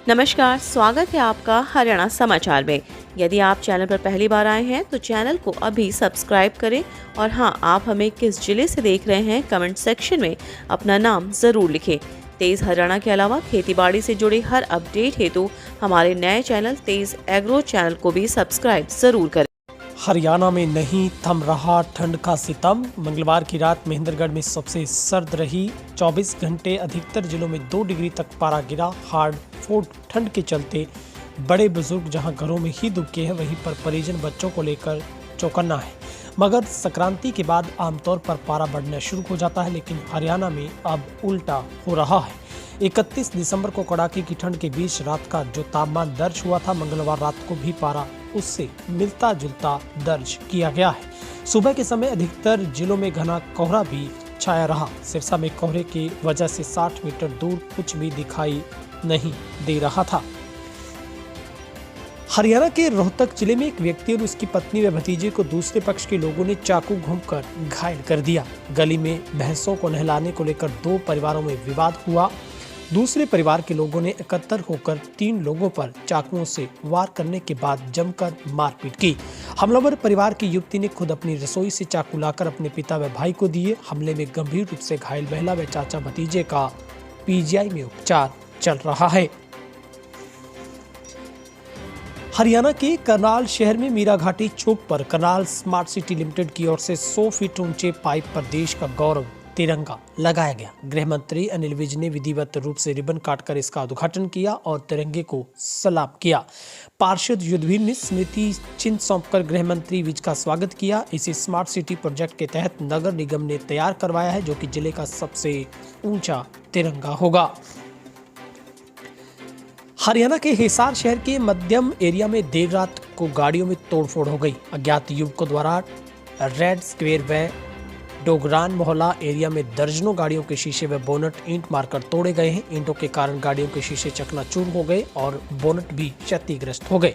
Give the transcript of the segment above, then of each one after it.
नमस्कार, स्वागत है आपका हरियाणा समाचार में। यदि आप चैनल पर पहली बार आए हैं तो चैनल को अभी सब्सक्राइब करें और हाँ, आप हमें किस जिले से देख रहे हैं कमेंट सेक्शन में अपना नाम ज़रूर लिखें। तेज हरियाणा के अलावा खेतीबाड़ी से जुड़े हर अपडेट हेतु हमारे नए चैनल तेज एग्रो चैनल को भी सब्सक्राइब ज़रूर करें। हरियाणा में नहीं थम रहा ठंड का सितम। मंगलवार की रात महेंद्रगढ़ में सबसे सर्द रही। 24 घंटे अधिकतर जिलों में 2 डिग्री तक पारा गिरा। हार्ड फोर्ड ठंड के चलते बड़े बुजुर्ग जहां घरों में ही दुबके हैं, वहीं पर परिजन बच्चों को लेकर चौकन्ना है। मगर संक्रांति के बाद आमतौर पर पारा बढ़ना शुरू हो जाता है, लेकिन हरियाणा में अब उल्टा हो रहा है। 31 दिसंबर को कड़ाके की ठंड के बीच रात का जो तापमान दर्ज हुआ था, मंगलवार रात को भी पारा उससे मिलता जुलता दर्ज किया गया है। सुबह के समय अधिकतर जिलों में घना कोहरा भी छाया रहा। सिरसा में कोहरे की वजह से 60 मीटर दूर कुछ भी दिखाई नहीं दे रहा था। हरियाणा के रोहतक जिले में एक व्यक्ति और उसकी पत्नी व भतीजे को दूसरे पक्ष के लोगों ने चाकू घोंपकर घायल कर दिया। गली में भैंसों को नहलाने को लेकर 2 परिवारों में विवाद हुआ। दूसरे परिवार के लोगों ने एकत्र होकर 3 लोगों पर चाकुओं से वार करने के बाद जमकर मारपीट की। हमलावर परिवार की युवती ने खुद अपनी रसोई से चाकू लाकर अपने पिता व भाई को दिए। हमले में गंभीर रूप से घायल महिला व चाचा भतीजे का पीजीआई में उपचार चल रहा है। हरियाणा के करनाल शहर में मीरा घाटी चौक पर करनाल स्मार्ट सिटी लिमिटेड की ओर से 100 फीट ऊंचे पाइप पर देश का गौरव तिरंगा लगाया गया। गृह मंत्री अनिल विज ने विधिवत रूप से रिबन काटकर इसका उद्घाटन किया और तिरंगे को सलाम किया। पार्षद युद्धवीर ने स्मृति चिन्ह सौंपकर गृह मंत्री विज का स्वागत किया। इसी स्मार्ट सिटी प्रोजेक्ट के तहत नगर निगम ने तैयार करवाया है, जो कि जिले का सबसे ऊंचा तिरंगा होगा। हरियाणा के हिसार शहर के मध्यम एरिया में देर रात को गाड़ियों में तोड़फोड़ हो गई। अज्ञात युवकों द्वारा रेड स्क्वेयर व डोगरान मोहल्ला एरिया में दर्जनों गाड़ियों के शीशे व बोनट ईंट मारकर तोड़े गए हैं। ईंटों के कारण गाड़ियों के शीशे चकनाचूर हो गए और बोनट भी क्षतिग्रस्त हो गए।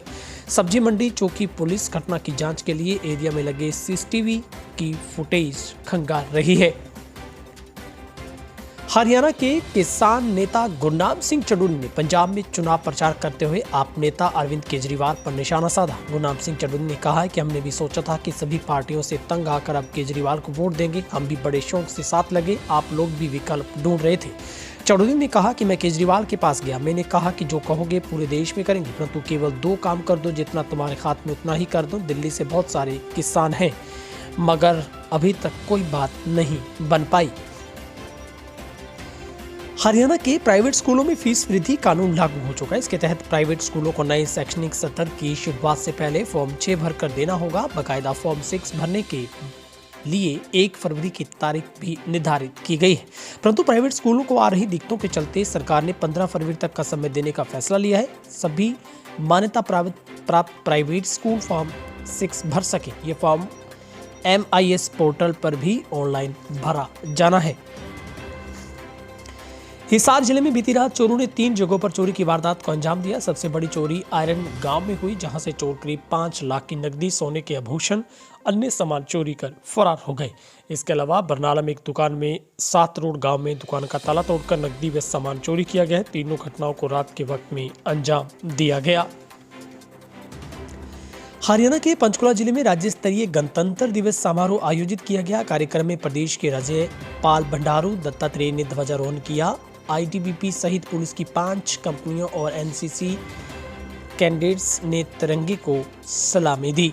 सब्जी मंडी चौकी पुलिस घटना की जांच के लिए एरिया में लगे सीसीटीवी की फुटेज खंगाल रही है। हरियाणा के किसान नेता गुरनाम सिंह चढ़ूनी ने पंजाब में चुनाव प्रचार करते हुए आप नेता अरविंद केजरीवाल पर निशाना साधा। गुरनाम सिंह चढ़ूनी ने कहा है कि हमने भी सोचा था कि सभी पार्टियों से तंग आकर अब केजरीवाल को वोट देंगे। हम भी बड़े शौक से साथ लगे, आप लोग भी विकल्प ढूंढ रहे थे। चढ़ूनी ने कहा कि मैं केजरीवाल के पास गया, मैंने कहा कि जो कहोगे पूरे देश में करेंगे, परंतु केवल 2 काम कर दो, जितना तुम्हारे हाथ में उतना ही कर दो। दिल्ली से बहुत सारे किसान हैं, मगर अभी तक कोई बात नहीं बन पाई। हरियाणा के प्राइवेट स्कूलों में फीस वृद्धि कानून लागू हो चुका है। इसके तहत प्राइवेट स्कूलों को नए शैक्षणिक सत्र की शुरुआत से पहले फॉर्म 6 भरकर देना होगा। बाकायदा फॉर्म 6 भरने के लिए 1 फरवरी की तारीख भी निर्धारित की गई है, परंतु प्राइवेट स्कूलों को आ रही दिक्कतों के चलते सरकार ने 15 फरवरी तक का समय देने का फैसला लिया है। सभी मान्यता प्राप्त प्राइवेट स्कूल फॉर्म 6 भर सके। ये फॉर्म MIS पोर्टल पर भी ऑनलाइन भरा जाना है। हिसार जिले में बीती रात चोरों ने 3 जगहों पर चोरी की वारदात को अंजाम दिया। सबसे बड़ी चोरी आयरन गांव में हुई, जहां से चोर करीब 5 लाख की नकदी, सोने के आभूषण, अन्य सामान चोरी कर फरार हो गए। इसके अलावा बरनाला में एक दुकान में 7 रोड गांव में दुकान का ताला तोड़कर नकदी व सामान चोरी किया गया। तीनों घटनाओं को रात के वक्त में अंजाम दिया गया। हरियाणा के पंचकुला जिले में राज्य स्तरीय गणतंत्र दिवस समारोह आयोजित किया गया। कार्यक्रम में प्रदेश के राज्यपाल बंडारू दत्तात्रेय ने ध्वजारोहण किया। ITBP सहित पुलिस की 5 कंपनियों और NCC कैंडिडेट्स ने तिरंगे को सलामी दी।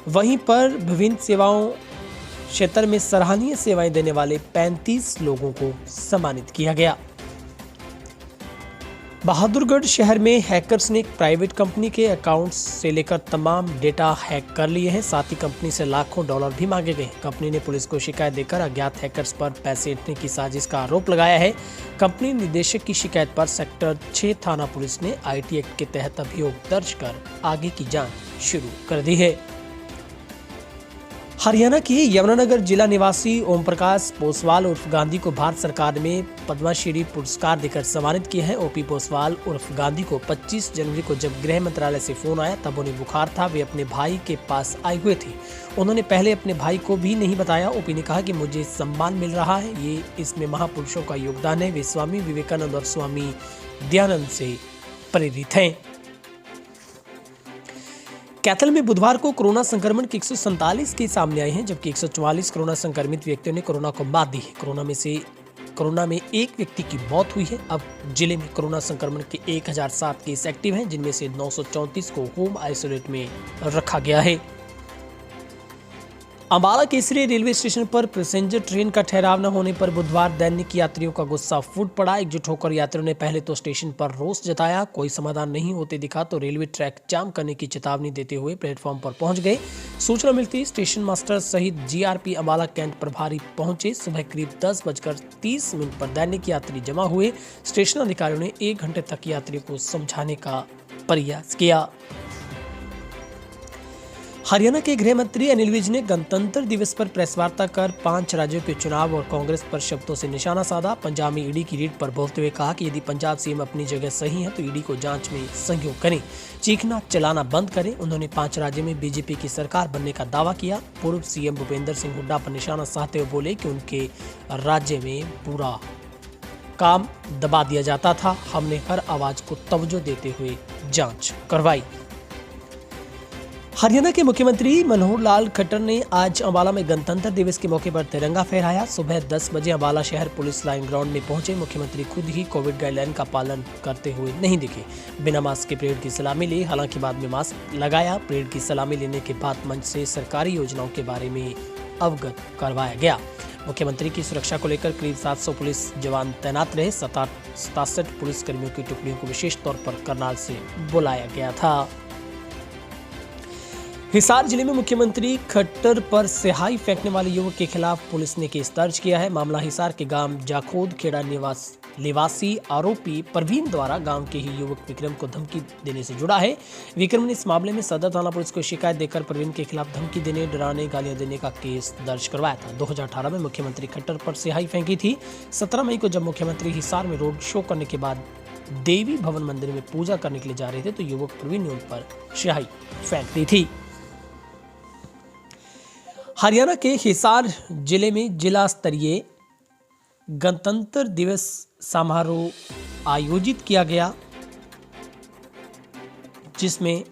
वहीं पर विभिन्न सेवाओं क्षेत्र में सराहनीय सेवाएं देने वाले 35 लोगों को सम्मानित किया गया। बहादुरगढ़ शहर में हैकर्स ने एक प्राइवेट कंपनी के अकाउंट्स से लेकर तमाम डेटा हैक कर लिए हैं। साथ ही कंपनी से लाखों डॉलर भी मांगे गए। कंपनी ने पुलिस को शिकायत देकर अज्ञात हैकर्स पर पैसे ऐंठने की साजिश का आरोप लगाया है। कंपनी निदेशक की शिकायत पर सेक्टर 6 थाना पुलिस ने IT एक्ट के तहत अभियोग दर्ज कर आगे की जाँच शुरू कर दी है। हरियाणा के यमुनानगर जिला निवासी ओम प्रकाश पोसवाल उर्फ गांधी को भारत सरकार ने पद्मश्री पुरस्कार देकर सम्मानित किया है। OP पोसवाल उर्फ गांधी को 25 जनवरी को जब गृह मंत्रालय से फोन आया, तब उन्हें बुखार था। वे अपने भाई के पास आए हुए थे। उन्होंने पहले अपने भाई को भी नहीं बताया। OP ने कहा कि मुझे सम्मान मिल रहा है, ये इसमें महापुरुषों का योगदान है। वे स्वामी विवेकानंद और स्वामी दयानंद से प्रेरित हैं। कैथल में बुधवार को कोरोना संक्रमण के 147 केस सामने आए हैं, जबकि 144 कोरोना संक्रमित व्यक्तियों ने कोरोना को मात दी है। कोरोना में एक व्यक्ति की मौत हुई है। अब जिले में कोरोना संक्रमण के 1007 केस एक्टिव हैं, जिनमें से 934 को होम आइसोलेट में रखा गया है। अंबाला केसरी रेलवे स्टेशन पर पैसेंजर ट्रेन का ठहराव न होने पर बुधवार दैनिक यात्रियों का गुस्सा फूट पड़ा। एकजुट होकर यात्रियों ने पहले तो स्टेशन पर रोष जताया। कोई समाधान नहीं होते दिखा तो रेलवे ट्रैक जाम करने की चेतावनी देते हुए प्लेटफॉर्म पर पहुंच गए। सूचना मिलती स्टेशन मास्टर सहित जीआरपी अंबाला कैंट प्रभारी पहुंचे। सुबह करीब 10:30 पर दैनिक यात्री जमा हुए। स्टेशन अधिकारियों ने 1 घंटे तक यात्रियों को समझाने का प्रयास किया। हरियाणा के गृह मंत्री अनिल विज ने गणतंत्र दिवस पर प्रेस वार्ता कर 5 राज्यों के चुनाव और कांग्रेस पर शब्दों से निशाना साधा। पंजाब में ईडी की रेड पर बोलते हुए कहा कि यदि पंजाब सीएम अपनी जगह सही है तो ईडी को जांच में सहयोग करें, चीखना चलाना बंद करें। उन्होंने 5 राज्यों में बीजेपी की सरकार बनने का दावा किया। पूर्व सीएम भूपेंद्र सिंह हुड्डा पर निशाना साधते हुए बोले कि उनके राज्य में पूरा काम दबा दिया जाता था। हमने हर आवाज को तवज्जो देते हुए जांच करवाई। हरियाणा के मुख्यमंत्री मनोहर लाल खट्टर ने आज अंबाला में गणतंत्र दिवस के मौके पर तिरंगा फहराया। सुबह 10 बजे अंबाला शहर पुलिस लाइन ग्राउंड में पहुंचे। मुख्यमंत्री खुद ही कोविड गाइडलाइन का पालन करते हुए नहीं दिखे। बिना मास्क के परेड की सलामी ली, हालांकि बाद में मास्क लगाया। परेड की सलामी लेने के बाद मंच से सरकारी योजनाओं के बारे में अवगत करवाया गया। मुख्यमंत्री की सुरक्षा को लेकर करीब 700 पुलिस जवान तैनात रहे। 67 पुलिसकर्मियों की टुकड़ियों को विशेष तौर पर करनाल से बुलाया गया था। हिसार जिले में मुख्यमंत्री खट्टर पर स्याही फेंकने वाले युवक के खिलाफ पुलिस ने केस दर्ज किया है। मामला हिसार के गांव जाखोद खेड़ा निवासी आरोपी परवीन द्वारा गांव के ही युवक विक्रम को धमकी देने से जुड़ा है। विक्रम ने इस मामले में सदर थाना पुलिस को शिकायत देकर परवीन के खिलाफ धमकी देने, डराने, गालियां देने का केस दर्ज करवाया था। 2018 में मुख्यमंत्री खट्टर पर स्याही फेंकी थी। 17 मई को जब मुख्यमंत्री हिसार में रोड शो करने के बाद देवी भवन मंदिर में पूजा करने के लिए जा रहे थे तो युवक परवीन ने उन पर स्याही फेंक दी थी। हरियाणा के हिसार जिले में जिला स्तरीय गणतंत्र दिवस समारोह आयोजित किया गया, जिसमें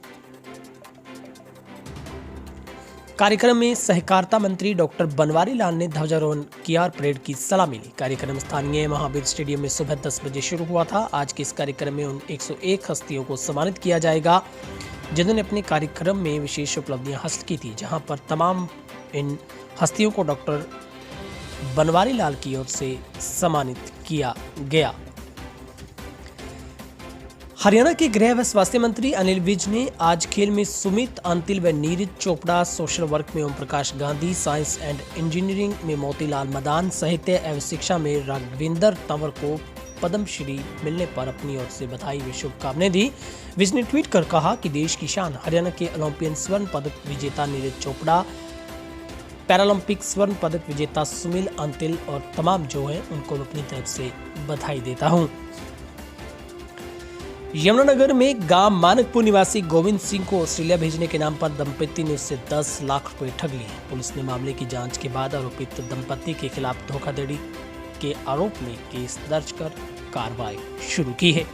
कार्यक्रम में सहकारिता मंत्री डॉक्टर बनवारी लाल ने ध्वजारोहण किया और परेड की सलामी ली। कार्यक्रम स्थानीय महावीर स्टेडियम में सुबह 10 बजे शुरू हुआ था। आज के इस कार्यक्रम में उन 101 हस्तियों को सम्मानित किया जाएगा जिन्होंने अपने कार्यक्रम में विशेष उपलब्धियां हासिल की थी, जहां पर तमाम इन हस्तियों को डॉक्टर बनवारी लाल की ओर से सम्मानित किया गया। हरियाणा के गृह व स्वास्थ्य मंत्री अनिल विज ने आज खेल में सुमित अंतिल व नीरज चोपड़ा, सोशल वर्क में Om Prakash Gandhi, science and engineering में मोतीलाल मदान, साहित्य एवं शिक्षा में राघवेंद्र तंवर को पद्मश्री मिलने पर अपनी ओर से बधाई व शुभकामनाएं दी। विज ने ट्वीट कर कहा कि देश की शान हरियाणा के ओलंपियन स्वर्ण पदक विजेता नीरज चोपड़ा, पैरालंपिक स्वर्ण पदक विजेता सुमिल अंतिल और तमाम जो हैं उनको मैं अपनी तरफ से बधाई देता हूं। यमुनानगर में गांव मानकपुर निवासी गोविंद सिंह को ऑस्ट्रेलिया भेजने के नाम पर दंपति ने उससे 10 लाख रुपए ठग लिए। पुलिस ने मामले की जांच के बाद आरोपित दंपति के खिलाफ धोखाधड़ी के आरोप में केस दर्ज कर कार्रवाई शुरू की है।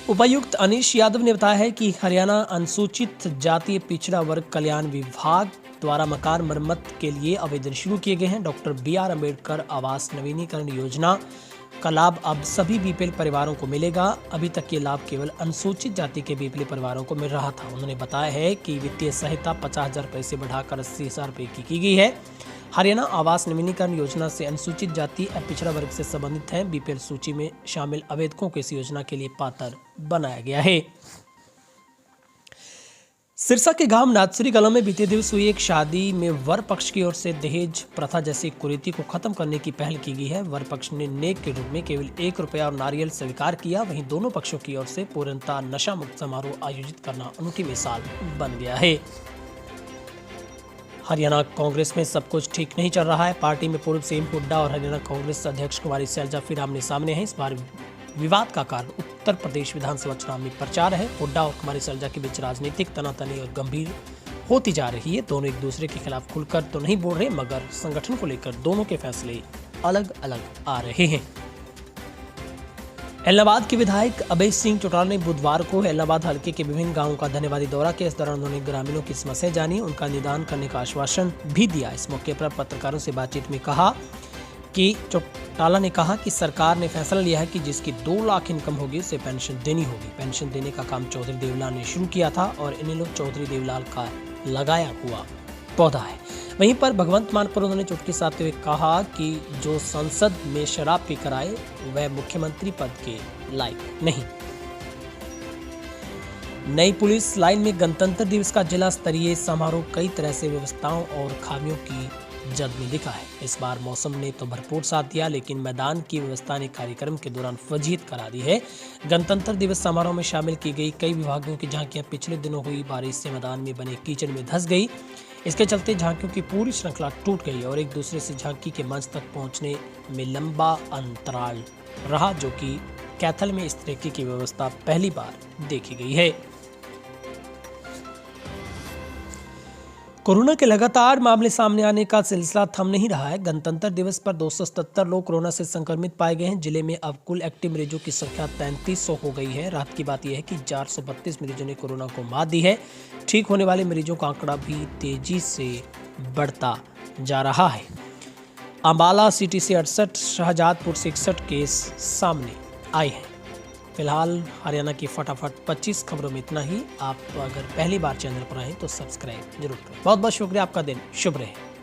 उपायुक्त अनीश यादव ने बताया है कि हरियाणा अनुसूचित जातीय पिछड़ा वर्ग कल्याण विभाग द्वारा मकान मरम्मत के लिए आवेदन शुरू किए गए हैं। डॉक्टर BR अम्बेडकर आवास नवीनीकरण योजना का लाभ अब सभी बीपीएल परिवारों को मिलेगा। अभी तक ये लाभ केवल अनुसूचित जाति के बीपीएल परिवारों को मिल रहा था। उन्होंने बताया है कि वित्तीय सहायता 50,000 रुपए से बढ़ाकर 80,000 रुपए की गई है। हरियाणा आवास नवीनीकरण योजना से अनुसूचित जाति और पिछड़ा वर्ग से संबंधित है। बीपीएल सूची में शामिल आवेदकों को इस योजना के लिए पात्र बनाया गया है। सिरसा के गांव नाथसुरी कला में बीते दिवस हुई एक शादी में वर पक्ष की ओर से दहेज प्रथा जैसी कुरीति को खत्म करने की पहल की गई है। वर पक्ष ने नेक के रूप में केवल 1 रुपया और नारियल स्वीकार किया। वहीं दोनों पक्षों की ओर से पूर्णतः नशा मुक्त समारोह आयोजित करना अनूठी मिसाल बन गया है। हरियाणा कांग्रेस में सब कुछ ठीक नहीं चल रहा है। पार्टी में पूर्व सीएम हुड्डा और हरियाणा कांग्रेस अध्यक्ष कुमारी सैलजा फिर आमने सामने हैं। इस बार विवाद का कारण उत्तर प्रदेश विधानसभा चुनाव में प्रचार है। हुड्डा और कुमारी सैलजा के बीच राजनीतिक तनातनी और गंभीर होती जा रही है। दोनों एक दूसरे के खिलाफ खुलकर तो नहीं बोल रहे, मगर संगठन को लेकर दोनों के फैसले अलग अलग आ रहे हैं। इलाहाबाद के विधायक अभय सिंह चौटाला ने बुधवार को इलाहाबाद हल्के के विभिन्न गांवों का धन्यवादी दौरा किया। इस दौरान उन्होंने ग्रामीणों की समस्याएं जानी, उनका निदान करने का आश्वासन भी दिया। इस मौके पर पत्रकारों से बातचीत में कहा कि चौटाला ने कहा कि सरकार ने फैसला लिया है कि जिसकी 2 लाख इनकम होगी उसे पेंशन देनी होगी। पेंशन देने का काम चौधरी देवलाल ने शुरू किया था और इन्हें लोग चौधरी देवलाल का लगाया हुआ पौधा है। वहीं पर भगवंत मान पर उन्होंने चुटकी साधते हुए कहा कि जो संसद में शराब पीकर आए वह मुख्यमंत्री पद के लायक नहीं। नई पुलिस लाइन में गणतंत्र दिवस का जिला स्तरीय समारोह कई तरह से व्यवस्थाओं और खामियों की जद में दिखा है। इस बार मौसम ने तो भरपूर साथ दिया, लेकिन मैदान की व्यवस्था ने कार्यक्रम के दौरान फजीहत करा दी है। गणतंत्र दिवस समारोह में शामिल की गई कई विभागों की झांकियां पिछले दिनों हुई बारिश से मैदान में बने कीचड़ में धंस गई। इसके चलते झांकियों की पूरी श्रृंखला टूट गई और एक दूसरे से झांकी के मंच तक पहुंचने में लंबा अंतराल रहा, जो कि कैथल में इस तरीके की व्यवस्था पहली बार देखी गई है। कोरोना के लगातार मामले सामने आने का सिलसिला थम नहीं रहा है। गणतंत्र दिवस पर 277 लोग कोरोना से संक्रमित पाए गए हैं। जिले में अब कुल एक्टिव मरीजों की संख्या 3300 हो गई है। राहत की बात यह है कि 432 मरीजों ने कोरोना को मात दी है। ठीक होने वाले मरीजों का आंकड़ा भी तेजी से बढ़ता जा रहा है। अंबाला सिटी से 68, शाहजादपुर से 61 केस सामने आए हैं। फिलहाल हरियाणा की फटाफट 25 खबरों में इतना ही। आप अगर पहली बार चैनल पर आए तो सब्सक्राइब जरूर करें। बहुत बहुत शुक्रिया। आपका दिन शुभ रहे।